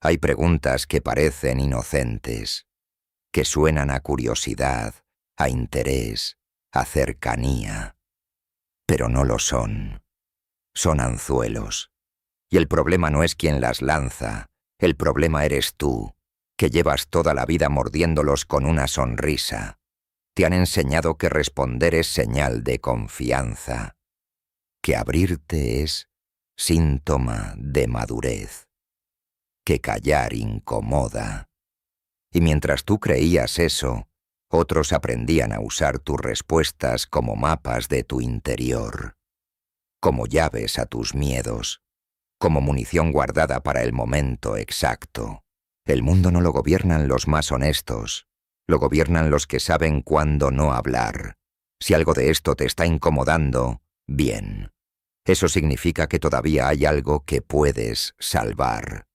Hay preguntas que parecen inocentes, que suenan a curiosidad, a interés, a cercanía, pero no lo son. Son anzuelos. Y el problema no es quien las lanza, el problema eres tú, que llevas toda la vida mordiéndolos con una sonrisa. Te han enseñado que responder es señal de confianza, que abrirte es síntoma de madurez, que callar incomoda. Y mientras tú creías eso, otros aprendían a usar tus respuestas como mapas de tu interior, como llaves a tus miedos, como munición guardada para el momento exacto. El mundo no lo gobiernan los más honestos, lo gobiernan los que saben cuándo no hablar. Si algo de esto te está incomodando, bien. Eso significa que todavía hay algo que puedes salvar.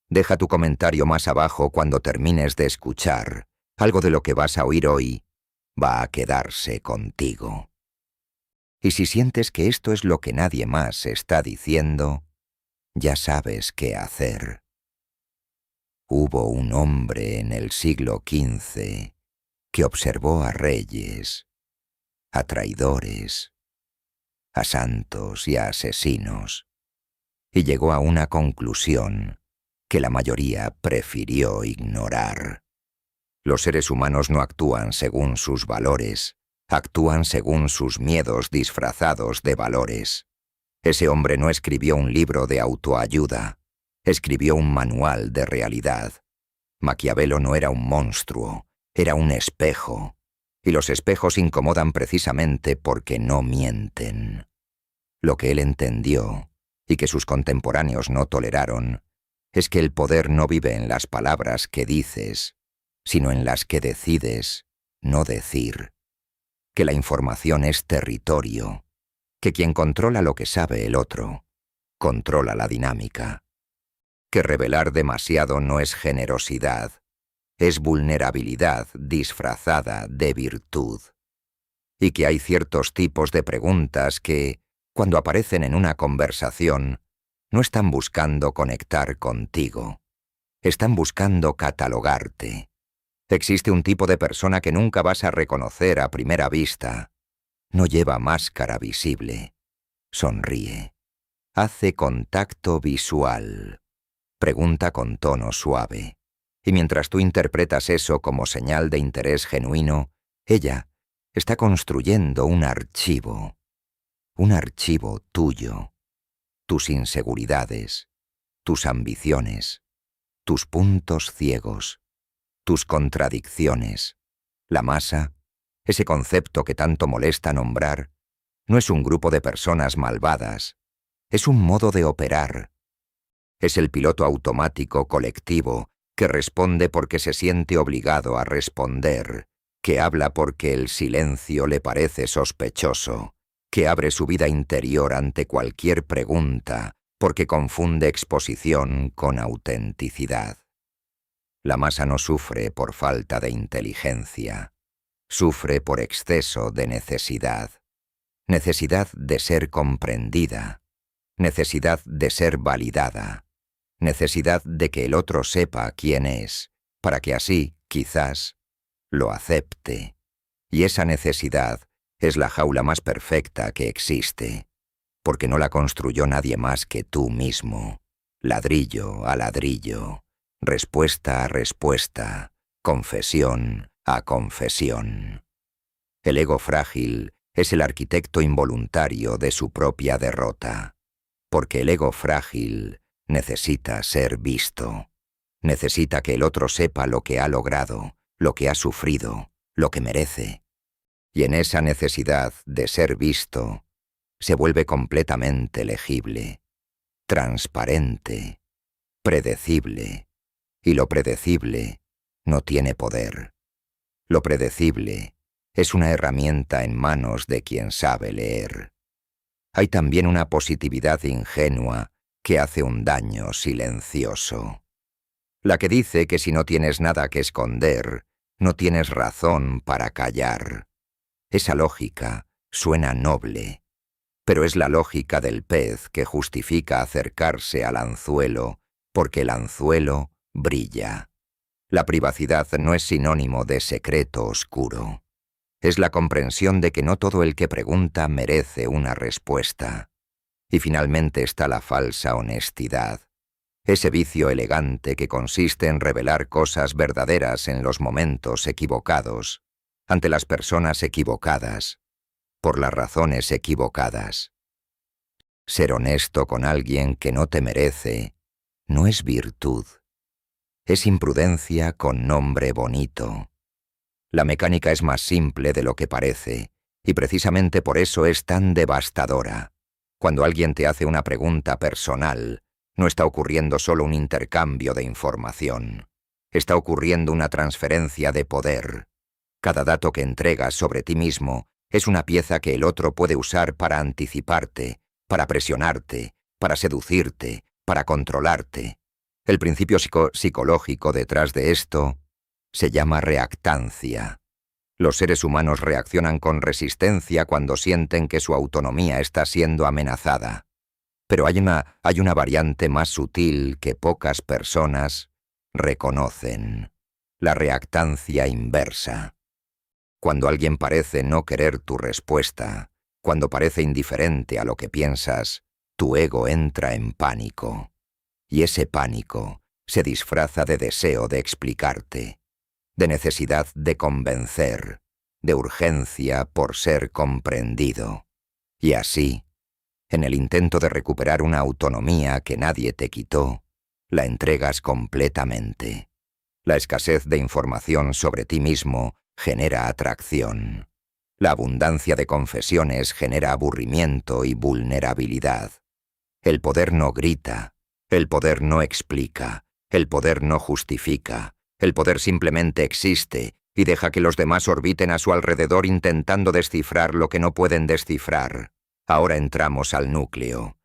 Deja tu comentario más abajo cuando termines de escuchar. Algo de lo que vas a oír hoy va a quedarse contigo. Y si sientes que esto es lo que nadie más está diciendo, ya sabes qué hacer. Hubo un hombre en el siglo XV que observó a reyes, a traidores, a santos y a asesinos, y llegó a una conclusión que la mayoría prefirió ignorar. Los seres humanos no actúan según sus valores, actúan según sus miedos disfrazados de valores. Ese hombre no escribió un libro de autoayuda, escribió un manual de realidad. Maquiavelo no era un monstruo, era un espejo, y los espejos incomodan precisamente porque no mienten. Lo que él entendió, y que sus contemporáneos no toleraron, es que el poder no vive en las palabras que dices, sino en las que decides no decir, que la información es territorio, que quien controla lo que sabe el otro, controla la dinámica, que revelar demasiado no es generosidad, es vulnerabilidad disfrazada de virtud, y que hay ciertos tipos de preguntas que, cuando aparecen en una conversación, no están buscando conectar contigo, están buscando catalogarte. Existe un tipo de persona que nunca vas a reconocer a primera vista. No lleva máscara visible. Sonríe. Hace contacto visual. Pregunta con tono suave. Y mientras tú interpretas eso como señal de interés genuino, ella está construyendo un archivo tuyo. Tus inseguridades, tus ambiciones, tus puntos ciegos, tus contradicciones. La masa, ese concepto que tanto molesta nombrar, no es un grupo de personas malvadas, es un modo de operar. Es el piloto automático colectivo que responde porque se siente obligado a responder, que habla porque el silencio le parece sospechoso, que abre su vida interior ante cualquier pregunta porque confunde exposición con autenticidad. La masa no sufre por falta de inteligencia, sufre por exceso de necesidad. Necesidad de ser comprendida, necesidad de ser validada, necesidad de que el otro sepa quién es, para que así, quizás, lo acepte. Y esa necesidad es la jaula más perfecta que existe, porque no la construyó nadie más que tú mismo, ladrillo a ladrillo, respuesta a respuesta, confesión a confesión. El ego frágil es el arquitecto involuntario de su propia derrota, porque el ego frágil necesita ser visto, necesita que el otro sepa lo que ha logrado, lo que ha sufrido, lo que merece. Y en esa necesidad de ser visto, se vuelve completamente legible, transparente, predecible, y lo predecible no tiene poder. Lo predecible es una herramienta en manos de quien sabe leer. Hay también una positividad ingenua que hace un daño silencioso. La que dice que si no tienes nada que esconder, no tienes razón para callar. Esa lógica suena noble, pero es la lógica del pez que justifica acercarse al anzuelo, porque el anzuelo brilla. La privacidad no es sinónimo de secreto oscuro. Es la comprensión de que no todo el que pregunta merece una respuesta. Y finalmente está la falsa honestidad, ese vicio elegante que consiste en revelar cosas verdaderas en los momentos equivocados, ante las personas equivocadas, por las razones equivocadas. Ser honesto con alguien que no te merece no es virtud. Es imprudencia con nombre bonito. La mecánica es más simple de lo que parece, y precisamente por eso es tan devastadora. Cuando alguien te hace una pregunta personal, no está ocurriendo solo un intercambio de información. Está ocurriendo una transferencia de poder. Cada dato que entregas sobre ti mismo es una pieza que el otro puede usar para anticiparte, para presionarte, para seducirte, para controlarte. El principio psicológico detrás de esto se llama reactancia. Los seres humanos reaccionan con resistencia cuando sienten que su autonomía está siendo amenazada. Pero hay una variante más sutil que pocas personas reconocen: la reactancia inversa. Cuando alguien parece no querer tu respuesta, cuando parece indiferente a lo que piensas, tu ego entra en pánico. Y ese pánico se disfraza de deseo de explicarte, de necesidad de convencer, de urgencia por ser comprendido. Y así, en el intento de recuperar una autonomía que nadie te quitó, la entregas completamente. La escasez de información sobre ti mismo genera atracción. La abundancia de confesiones genera aburrimiento y vulnerabilidad. El poder no grita, el poder no explica, el poder no justifica, el poder simplemente existe y deja que los demás orbiten a su alrededor intentando descifrar lo que no pueden descifrar. Ahora entramos al núcleo.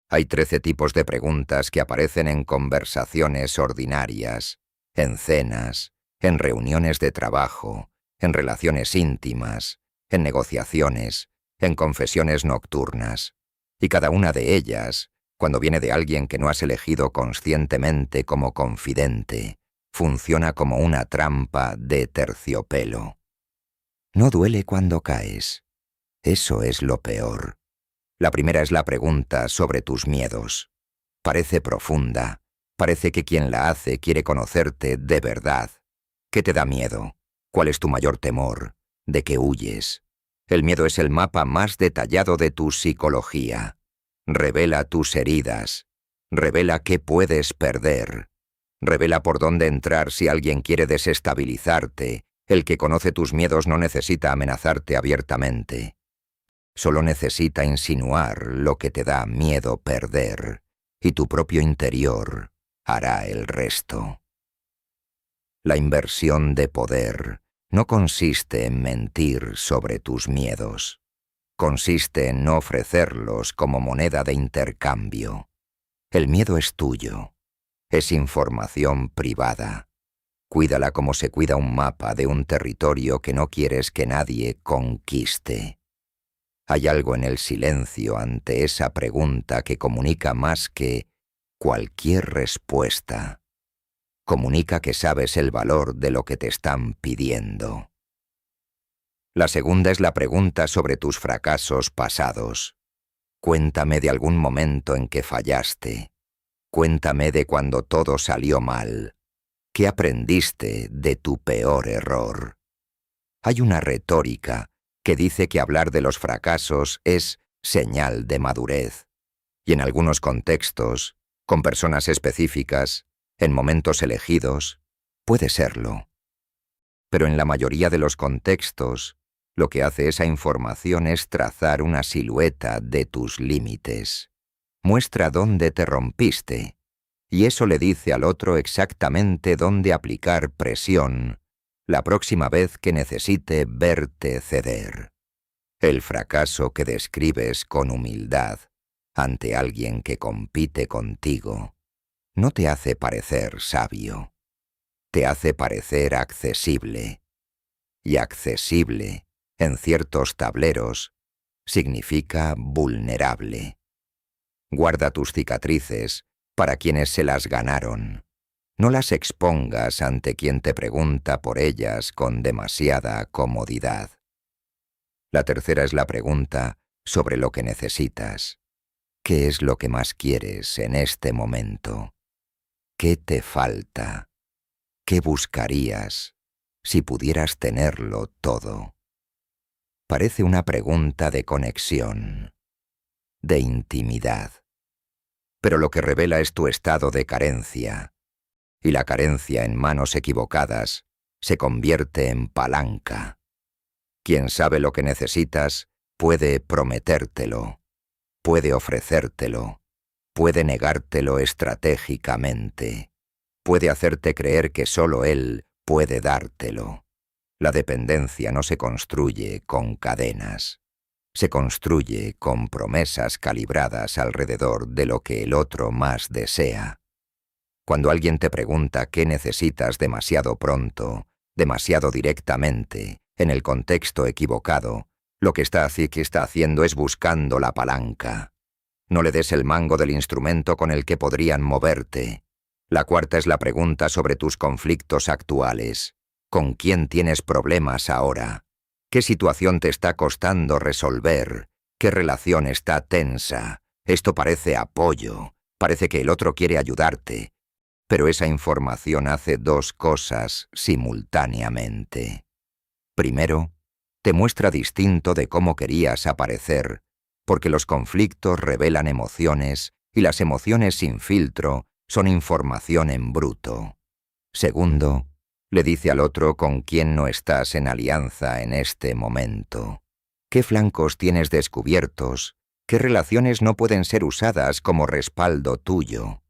Hay 13 tipos de preguntas que aparecen en conversaciones ordinarias, en cenas, en reuniones de trabajo, en relaciones íntimas, en negociaciones, en confesiones nocturnas. Y cada una de ellas, cuando viene de alguien que no has elegido conscientemente como confidente, funciona como una trampa de terciopelo. No duele cuando caes. Eso es lo peor. La primera es la pregunta sobre tus miedos. Parece profunda. Parece que quien la hace quiere conocerte de verdad. ¿Qué te da miedo? ¿Cuál es tu mayor temor? ¿De qué huyes? El miedo es el mapa más detallado de tu psicología. Revela tus heridas. Revela qué puedes perder. Revela por dónde entrar si alguien quiere desestabilizarte. El que conoce tus miedos no necesita amenazarte abiertamente. Solo necesita insinuar lo que te da miedo perder, y tu propio interior hará el resto. La inversión de poder no consiste en mentir sobre tus miedos. Consiste en no ofrecerlos como moneda de intercambio. El miedo es tuyo. Es información privada. Cuídala como se cuida un mapa de un territorio que no quieres que nadie conquiste. Hay algo en el silencio ante esa pregunta que comunica más que cualquier respuesta. Comunica que sabes el valor de lo que te están pidiendo. La segunda es la pregunta sobre tus fracasos pasados. Cuéntame de algún momento en que fallaste. Cuéntame de cuando todo salió mal. ¿Qué aprendiste de tu peor error? Hay una retórica que dice que hablar de los fracasos es señal de madurez. Y en algunos contextos, con personas específicas, en momentos elegidos, puede serlo. Pero en la mayoría de los contextos, lo que hace esa información es trazar una silueta de tus límites. Muestra dónde te rompiste, y eso le dice al otro exactamente dónde aplicar presión la próxima vez que necesite verte ceder. El fracaso que describes con humildad ante alguien que compite contigo no te hace parecer sabio, te hace parecer accesible. Y accesible, en ciertos tableros, significa vulnerable. Guarda tus cicatrices para quienes se las ganaron. No las expongas ante quien te pregunta por ellas con demasiada comodidad. La tercera es la pregunta sobre lo que necesitas. ¿Qué es lo que más quieres en este momento? ¿Qué te falta? ¿Qué buscarías si pudieras tenerlo todo? Parece una pregunta de conexión, de intimidad. Pero lo que revela es tu estado de carencia, y la carencia en manos equivocadas se convierte en palanca. Quien sabe lo que necesitas puede prometértelo, puede ofrecértelo, puede negártelo estratégicamente, puede hacerte creer que solo él puede dártelo. La dependencia no se construye con cadenas, se construye con promesas calibradas alrededor de lo que el otro más desea. Cuando alguien te pregunta qué necesitas demasiado pronto, demasiado directamente, en el contexto equivocado, lo que está haciendo es buscando la palanca. No le des el mango del instrumento con el que podrían moverte. La cuarta es la pregunta sobre tus conflictos actuales. ¿Con quién tienes problemas ahora? ¿Qué situación te está costando resolver? ¿Qué relación está tensa? Esto parece apoyo, parece que el otro quiere ayudarte, pero esa información hace dos cosas simultáneamente. Primero, te muestra distinto de cómo querías aparecer, porque los conflictos revelan emociones y las emociones sin filtro son información en bruto. Segundo, le dice al otro con quién no estás en alianza en este momento. ¿Qué flancos tienes descubiertos? ¿Qué relaciones no pueden ser usadas como respaldo tuyo?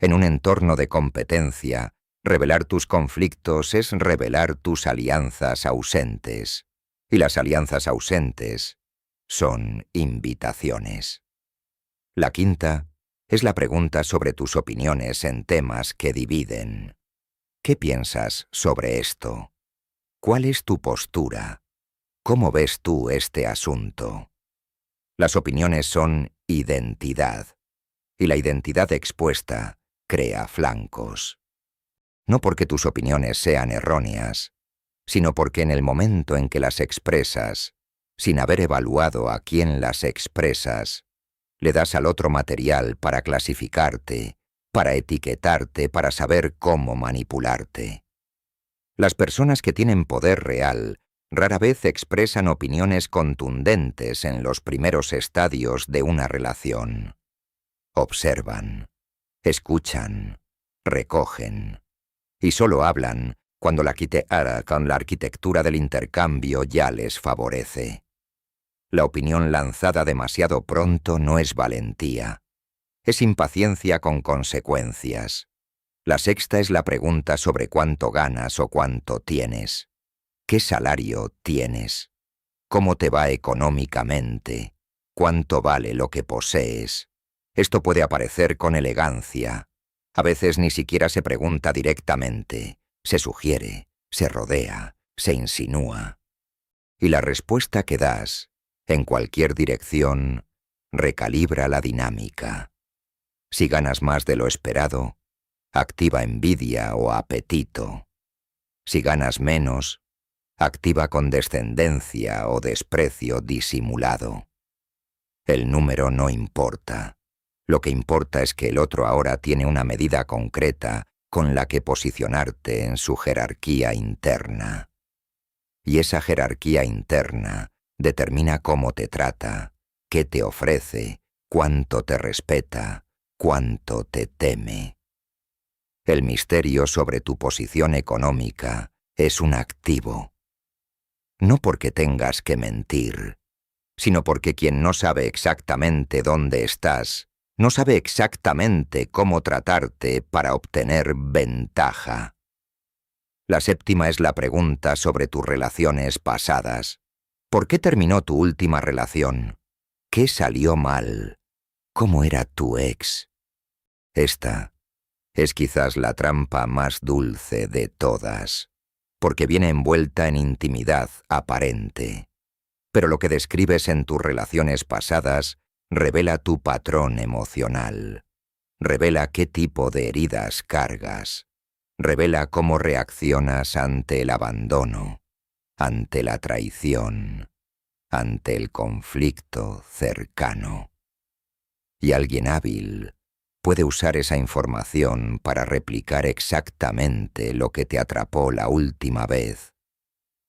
En un entorno de competencia, revelar tus conflictos es revelar tus alianzas ausentes. Y las alianzas ausentes son invitaciones. La quinta es la pregunta sobre tus opiniones en temas que dividen. ¿Qué piensas sobre esto? ¿Cuál es tu postura? ¿Cómo ves tú este asunto? Las opiniones son identidad, y la identidad expuesta crea flancos. No porque tus opiniones sean erróneas, sino porque en el momento en que las expresas, sin haber evaluado a quién las expresas, le das al otro material para clasificarte, para etiquetarte, para saber cómo manipularte. Las personas que tienen poder real rara vez expresan opiniones contundentes en los primeros estadios de una relación. Observan, escuchan, recogen, y solo hablan cuando la arquitectura del intercambio ya les favorece. La opinión lanzada demasiado pronto no es valentía, es impaciencia con consecuencias. La sexta es la pregunta sobre cuánto ganas o cuánto tienes. ¿Qué salario tienes? ¿Cómo te va económicamente? ¿Cuánto vale lo que posees? Esto puede aparecer con elegancia. A veces ni siquiera se pregunta directamente. Se sugiere, se rodea, se insinúa. Y la respuesta que das, en cualquier dirección, recalibra la dinámica. Si ganas más de lo esperado, activa envidia o apetito. Si ganas menos, activa condescendencia o desprecio disimulado. El número no importa. Lo que importa es que el otro ahora tiene una medida concreta con la que posicionarte en su jerarquía interna. Y esa jerarquía interna determina cómo te trata, qué te ofrece, cuánto te respeta, cuánto te teme. El misterio sobre tu posición económica es un activo. No porque tengas que mentir, sino porque quien no sabe exactamente dónde estás, no sabe exactamente cómo tratarte para obtener ventaja. La séptima es la pregunta sobre tus relaciones pasadas. ¿Por qué terminó tu última relación? ¿Qué salió mal? ¿Cómo era tu ex? Esta es quizás la trampa más dulce de todas, porque viene envuelta en intimidad aparente. Pero lo que describes en tus relaciones pasadas revela tu patrón emocional, revela qué tipo de heridas cargas. Revela cómo reaccionas ante el abandono, ante la traición, ante el conflicto cercano. Y alguien hábil puede usar esa información para replicar exactamente lo que te atrapó la última vez,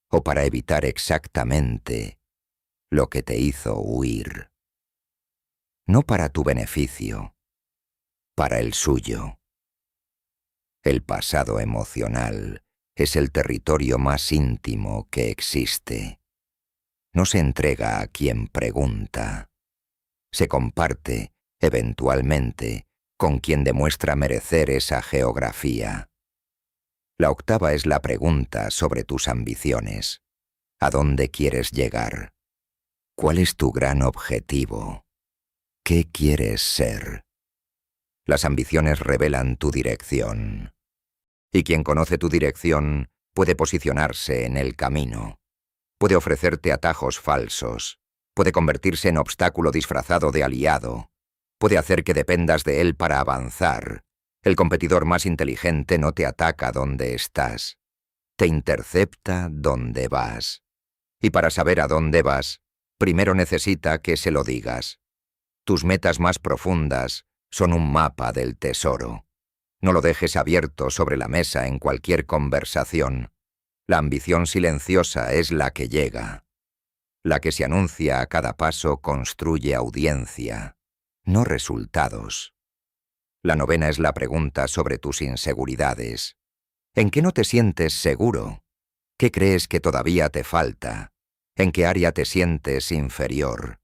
o para evitar exactamente lo que te hizo huir. No para tu beneficio, para el suyo. El pasado emocional es el territorio más íntimo que existe. No se entrega a quien pregunta. Se comparte, eventualmente, con quien demuestra merecer esa geografía. La octava es la pregunta sobre tus ambiciones. ¿A dónde quieres llegar? ¿Cuál es tu gran objetivo? ¿Qué quieres ser? Las ambiciones revelan tu dirección. Y quien conoce tu dirección puede posicionarse en el camino. Puede ofrecerte atajos falsos. Puede convertirse en obstáculo disfrazado de aliado. Puede hacer que dependas de él para avanzar. El competidor más inteligente no te ataca donde estás. Te intercepta donde vas. Y para saber a dónde vas, primero necesita que se lo digas. Tus metas más profundas son un mapa del tesoro. No lo dejes abierto sobre la mesa en cualquier conversación. La ambición silenciosa es la que llega. La que se anuncia a cada paso construye audiencia, no resultados. La novena es la pregunta sobre tus inseguridades. ¿En qué no te sientes seguro? ¿Qué crees que todavía te falta? ¿En qué área te sientes inferior?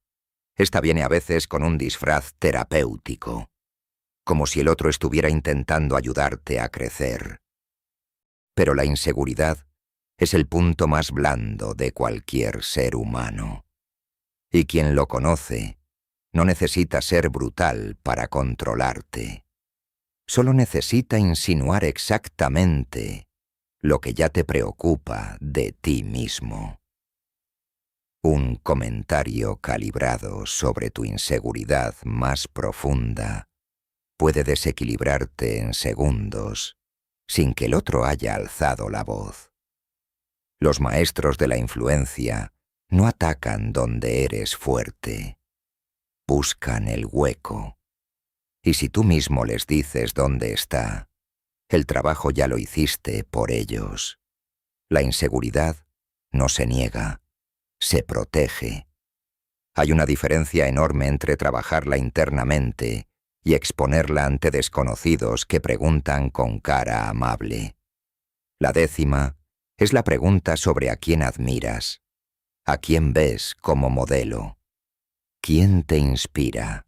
Esta viene a veces con un disfraz terapéutico, como si el otro estuviera intentando ayudarte a crecer. Pero la inseguridad es el punto más blando de cualquier ser humano. Y quien lo conoce no necesita ser brutal para controlarte. Solo necesita insinuar exactamente lo que ya te preocupa de ti mismo. Un comentario calibrado sobre tu inseguridad más profunda puede desequilibrarte en segundos sin que el otro haya alzado la voz. Los maestros de la influencia no atacan donde eres fuerte, buscan el hueco. Y si tú mismo les dices dónde está, el trabajo ya lo hiciste por ellos. La inseguridad no se niega, se protege. Hay una diferencia enorme entre trabajarla internamente y exponerla ante desconocidos que preguntan con cara amable. La décima es la pregunta sobre a quién admiras, a quién ves como modelo, quién te inspira.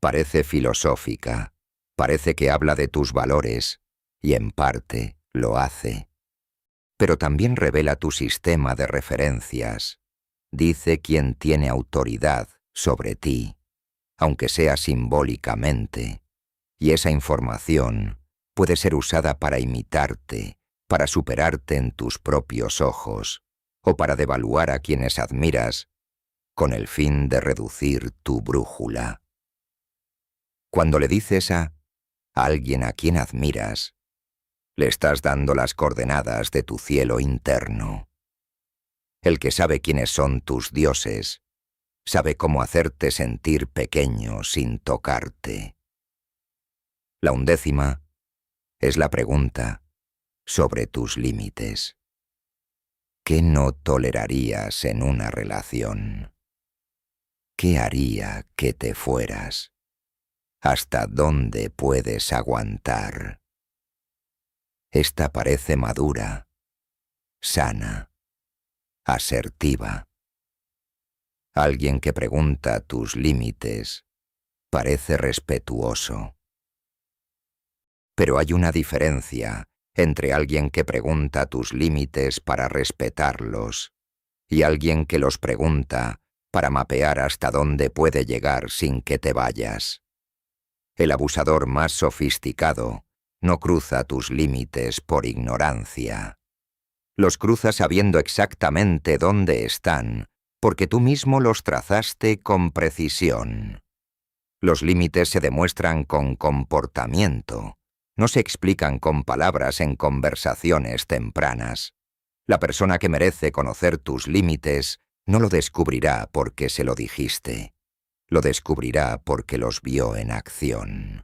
Parece filosófica, parece que habla de tus valores, y en parte lo hace. Pero también revela tu sistema de referencias. Dice quién tiene autoridad sobre ti, aunque sea simbólicamente, y esa información puede ser usada para imitarte, para superarte en tus propios ojos, o para devaluar a quienes admiras, con el fin de reducir tu brújula. Cuando le dices a alguien a quien admiras, le estás dando las coordenadas de tu cielo interno. El que sabe quiénes son tus dioses, sabe cómo hacerte sentir pequeño sin tocarte. La undécima es la pregunta sobre tus límites. ¿Qué no tolerarías en una relación? ¿Qué haría que te fueras? ¿Hasta dónde puedes aguantar? Esta parece madura, sana, asertiva. Alguien que pregunta tus límites parece respetuoso. Pero hay una diferencia entre alguien que pregunta tus límites para respetarlos y alguien que los pregunta para mapear hasta dónde puede llegar sin que te vayas. El abusador más sofisticado no cruza tus límites por ignorancia. Los cruza sabiendo exactamente dónde están, porque tú mismo los trazaste con precisión. Los límites se demuestran con comportamiento, no se explican con palabras en conversaciones tempranas. La persona que merece conocer tus límites no lo descubrirá porque se lo dijiste. Lo descubrirá porque los vio en acción.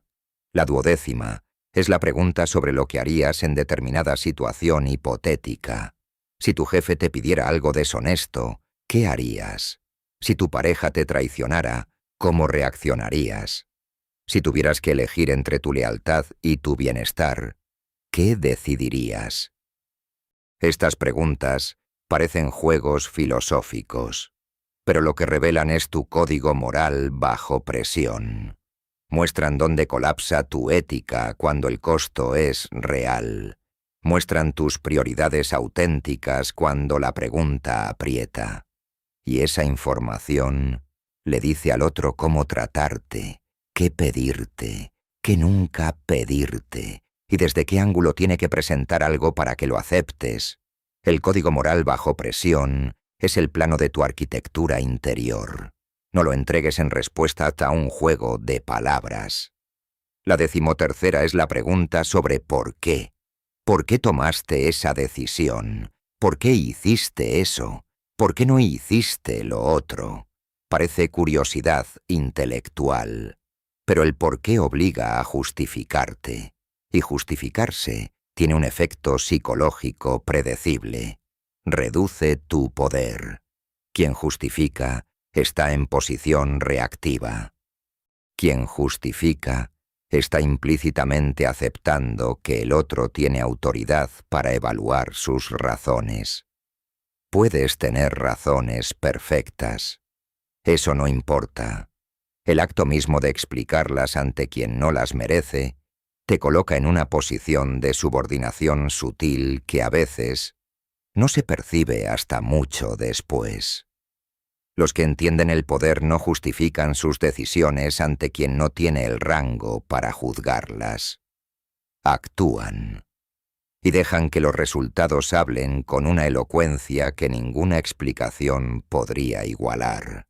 La 12ª es la pregunta sobre lo que harías en determinada situación hipotética. Si tu jefe te pidiera algo deshonesto, ¿qué harías? Si tu pareja te traicionara, ¿cómo reaccionarías? Si tuvieras que elegir entre tu lealtad y tu bienestar, ¿qué decidirías? Estas preguntas parecen juegos filosóficos, pero lo que revelan es tu código moral bajo presión. Muestran dónde colapsa tu ética cuando el costo es real. Muestran tus prioridades auténticas cuando la pregunta aprieta. Y esa información le dice al otro cómo tratarte, qué pedirte, qué nunca pedirte, y desde qué ángulo tiene que presentar algo para que lo aceptes. El código moral bajo presión es el plano de tu arquitectura interior. No lo entregues en respuesta a un juego de palabras. La 13ª es la pregunta sobre por qué. ¿Por qué tomaste esa decisión? ¿Por qué hiciste eso? ¿Por qué no hiciste lo otro? Parece curiosidad intelectual, pero el por qué obliga a justificarte, y justificarse tiene un efecto psicológico predecible. Reduce tu poder. Quien justifica está en posición reactiva. Quien justifica está implícitamente aceptando que el otro tiene autoridad para evaluar sus razones. Puedes tener razones perfectas. Eso no importa. El acto mismo de explicarlas ante quien no las merece te coloca en una posición de subordinación sutil que a veces no se percibe hasta mucho después. Los que entienden el poder no justifican sus decisiones ante quien no tiene el rango para juzgarlas. Actúan y dejan que los resultados hablen con una elocuencia que ninguna explicación podría igualar.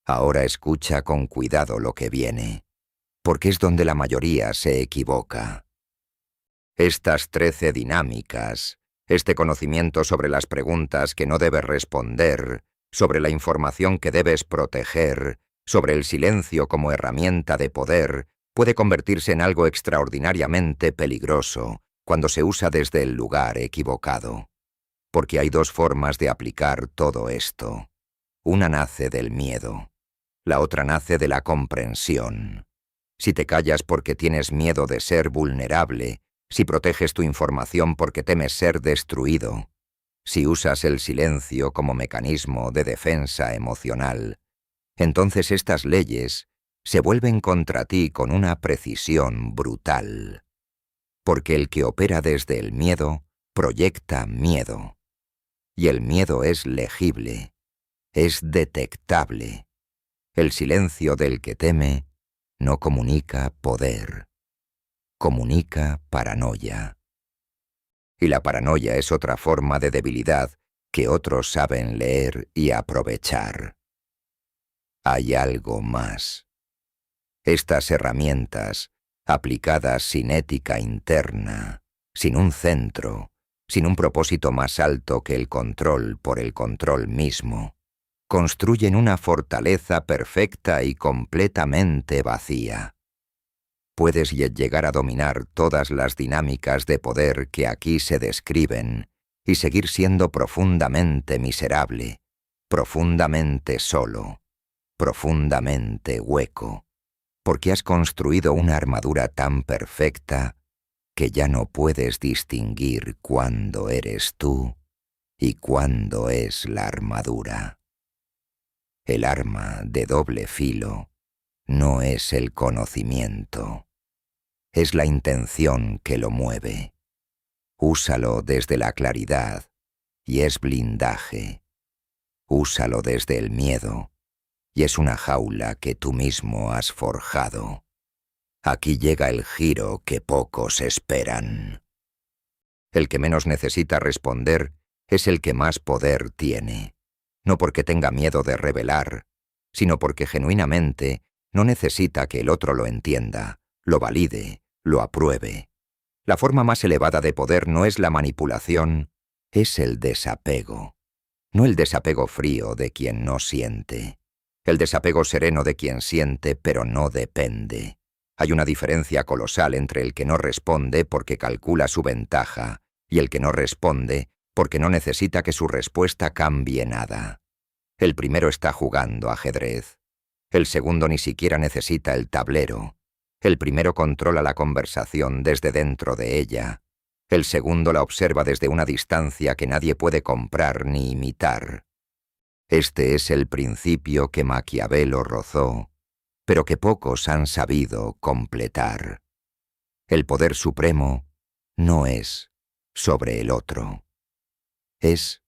Ahora escucha con cuidado lo que viene, porque es donde la mayoría se equivoca. Estas 13 dinámicas, este conocimiento sobre las preguntas que no debes responder, sobre la información que debes proteger, sobre el silencio como herramienta de poder, puede convertirse en algo extraordinariamente peligroso cuando se usa desde el lugar equivocado. Porque hay dos formas de aplicar todo esto. Una nace del miedo, la otra nace de la comprensión. Si te callas porque tienes miedo de ser vulnerable, si proteges tu información porque temes ser destruido, si usas el silencio como mecanismo de defensa emocional, entonces estas leyes se vuelven contra ti con una precisión brutal. Porque el que opera desde el miedo proyecta miedo. Y el miedo es legible, es detectable. El silencio del que teme no comunica poder, comunica paranoia. Y la paranoia es otra forma de debilidad que otros saben leer y aprovechar. Hay algo más. Estas herramientas, aplicadas sin ética interna, sin un centro, sin un propósito más alto que el control por el control mismo, construyen una fortaleza perfecta y completamente vacía. Puedes llegar a dominar todas las dinámicas de poder que aquí se describen y seguir siendo profundamente miserable, profundamente solo, profundamente hueco, porque has construido una armadura tan perfecta que ya no puedes distinguir cuándo eres tú y cuándo es la armadura. El arma de doble filo no es el conocimiento, es la intención que lo mueve. Úsalo desde la claridad y es blindaje. Úsalo desde el miedo y es una jaula que tú mismo has forjado. Aquí llega el giro que pocos esperan. El que menos necesita responder es el que más poder tiene, no porque tenga miedo de revelar, sino porque genuinamente no necesita que el otro lo entienda, lo valide, lo apruebe. La forma más elevada de poder no es la manipulación, es el desapego. No el desapego frío de quien no siente. El desapego sereno de quien siente pero no depende. Hay una diferencia colosal entre el que no responde porque calcula su ventaja y el que no responde porque no necesita que su respuesta cambie nada. El primero está jugando ajedrez. El segundo ni siquiera necesita el tablero. El primero controla la conversación desde dentro de ella. El segundo la observa desde una distancia que nadie puede comprar ni imitar. Este es el principio que Maquiavelo rozó, pero que pocos han sabido completar. El poder supremo no es sobre el otro. Es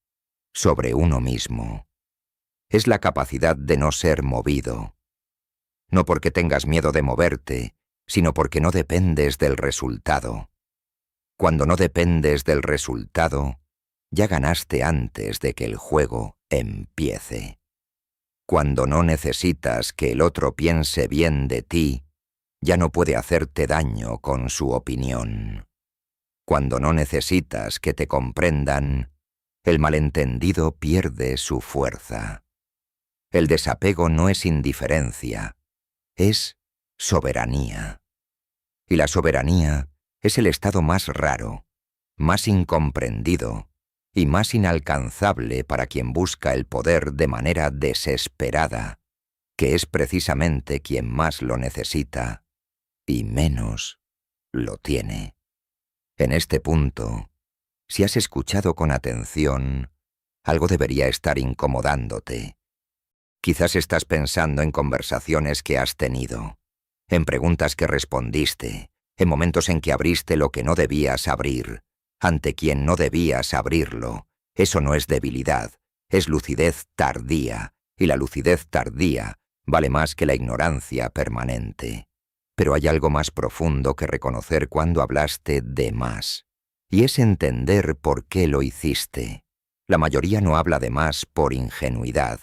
sobre uno mismo. Es la capacidad de no ser movido. No porque tengas miedo de moverte, sino porque no dependes del resultado. Cuando no dependes del resultado, ya ganaste antes de que el juego empiece. Cuando no necesitas que el otro piense bien de ti, ya no puede hacerte daño con su opinión. Cuando no necesitas que te comprendan, el malentendido pierde su fuerza. El desapego no es indiferencia, es soberanía. Y la soberanía es el estado más raro, más incomprendido y más inalcanzable para quien busca el poder de manera desesperada, que es precisamente quien más lo necesita y menos lo tiene. En este punto, si has escuchado con atención, algo debería estar incomodándote. Quizás estás pensando en conversaciones que has tenido, en preguntas que respondiste, en momentos en que abriste lo que no debías abrir, ante quien no debías abrirlo. Eso no es debilidad, es lucidez tardía, y la lucidez tardía vale más que la ignorancia permanente. Pero hay algo más profundo que reconocer cuando hablaste de más, y es entender por qué lo hiciste. La mayoría no habla de más por ingenuidad,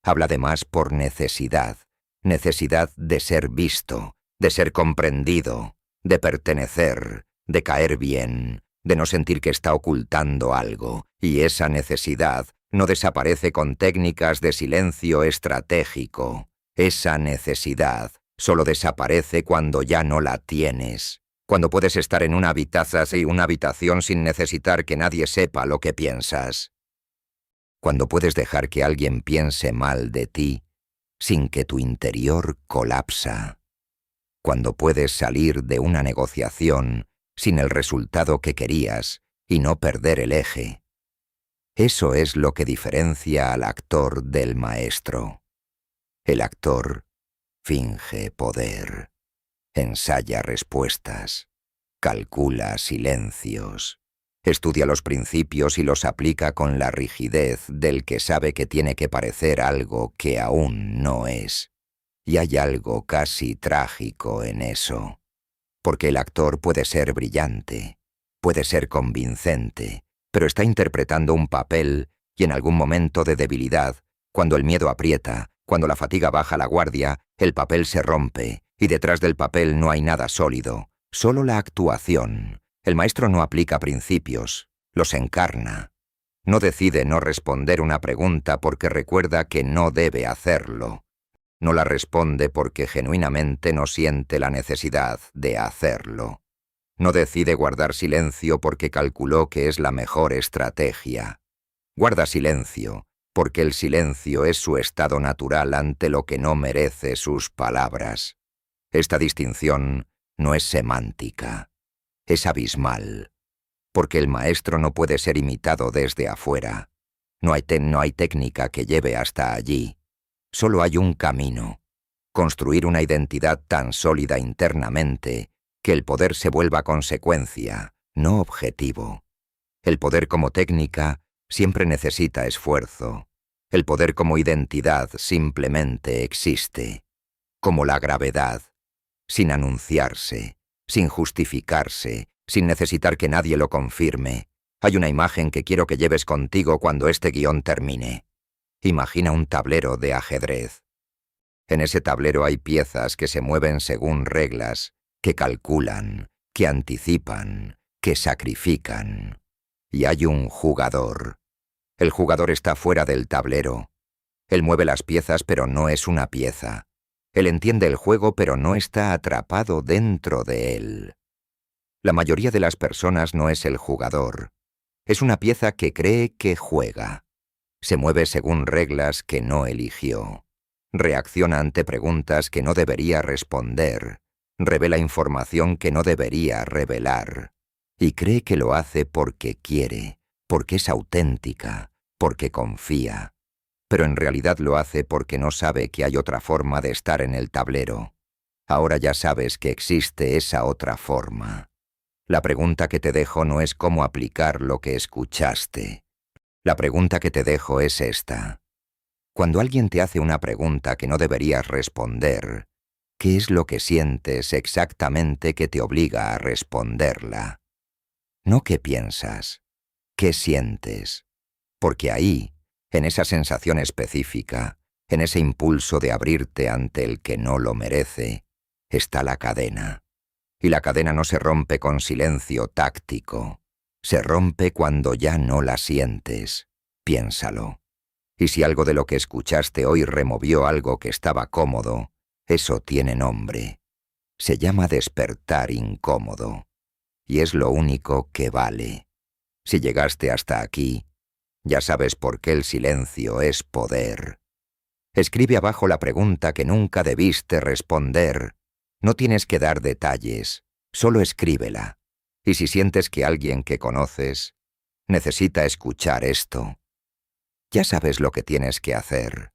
habla de más por necesidad, necesidad de ser visto, de ser comprendido, de pertenecer, de caer bien, de no sentir que está ocultando algo, y esa necesidad no desaparece con técnicas de silencio estratégico. Esa necesidad solo desaparece cuando ya no la tienes, cuando puedes estar en una habitación sin necesitar que nadie sepa lo que piensas. Cuando puedes dejar que alguien piense mal de ti, sin que tu interior colapsa. Cuando puedes salir de una negociación sin el resultado que querías y no perder el eje. Eso es lo que diferencia al actor del maestro. El actor finge poder, ensaya respuestas, calcula silencios, estudia los principios y los aplica con la rigidez del que sabe que tiene que parecer algo que aún no es. Y hay algo casi trágico en eso, porque el actor puede ser brillante, puede ser convincente, pero está interpretando un papel y en algún momento de debilidad, cuando el miedo aprieta, cuando la fatiga baja la guardia, el papel se rompe y detrás del papel no hay nada sólido, solo la actuación. El maestro no aplica principios, los encarna. No decide no responder una pregunta porque recuerda que no debe hacerlo. No la responde porque genuinamente no siente la necesidad de hacerlo. No decide guardar silencio porque calculó que es la mejor estrategia. Guarda silencio porque el silencio es su estado natural ante lo que no merece sus palabras. Esta distinción no es semántica, es abismal, porque el maestro no puede ser imitado desde afuera. No hay técnica que lleve hasta allí. Solo hay un camino, construir una identidad tan sólida internamente que el poder se vuelva consecuencia, no objetivo. El poder como técnica siempre necesita esfuerzo. El poder como identidad simplemente existe, como la gravedad, sin anunciarse, sin justificarse, sin necesitar que nadie lo confirme. Hay una imagen que quiero que lleves contigo cuando este guión termine. Imagina un tablero de ajedrez. En ese tablero hay piezas que se mueven según reglas, que calculan, que anticipan, que sacrifican. Y hay un jugador. El jugador está fuera del tablero. Él mueve las piezas, pero no es una pieza. Él entiende el juego, pero no está atrapado dentro de él. La mayoría de las personas no es el jugador. Es una pieza que cree que juega. Se mueve según reglas que no eligió. Reacciona ante preguntas que no debería responder. Revela información que no debería revelar. Y cree que lo hace porque quiere, porque es auténtica, porque confía. Pero en realidad lo hace porque no sabe que hay otra forma de estar en el tablero. Ahora ya sabes que existe esa otra forma. La pregunta que te dejo no es cómo aplicar lo que escuchaste. La pregunta que te dejo es esta. Cuando alguien te hace una pregunta que no deberías responder, ¿qué es lo que sientes exactamente que te obliga a responderla? No qué piensas, qué sientes. Porque ahí, en esa sensación específica, en ese impulso de abrirte ante el que no lo merece, está la cadena. Y la cadena no se rompe con silencio táctico. Se rompe cuando ya no la sientes. Piénsalo. Y si algo de lo que escuchaste hoy removió algo que estaba cómodo, eso tiene nombre. Se llama despertar incómodo. Y es lo único que vale. Si llegaste hasta aquí, ya sabes por qué el silencio es poder. Escribe abajo la pregunta que nunca debiste responder. No tienes que dar detalles, solo escríbela. Y si sientes que alguien que conoces necesita escuchar esto, ya sabes lo que tienes que hacer.